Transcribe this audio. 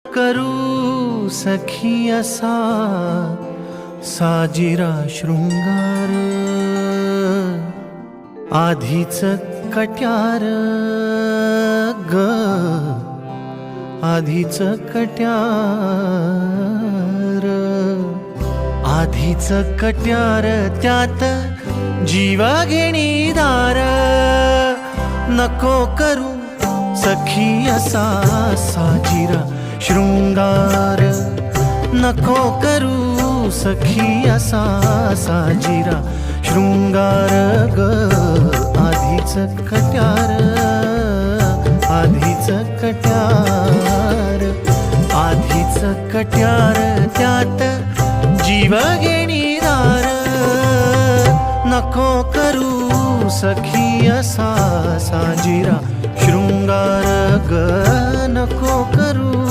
करू सखी असा साजिरा शृंगार, आधीच कट्यार ग, आधीच कट्यार, आधीच कट्यार त्यात जीव घेणी दार, नको करू सखी असा साजिरा शृंगार, नको करू सखी असा साजिरा शृंगार ग, आधीच कट्यार, आधीच कट्यार, आधीच कट्यार त्यात जीव घेणी दार, नको करू सखी असा साजिरा शृंगार ग, नको करू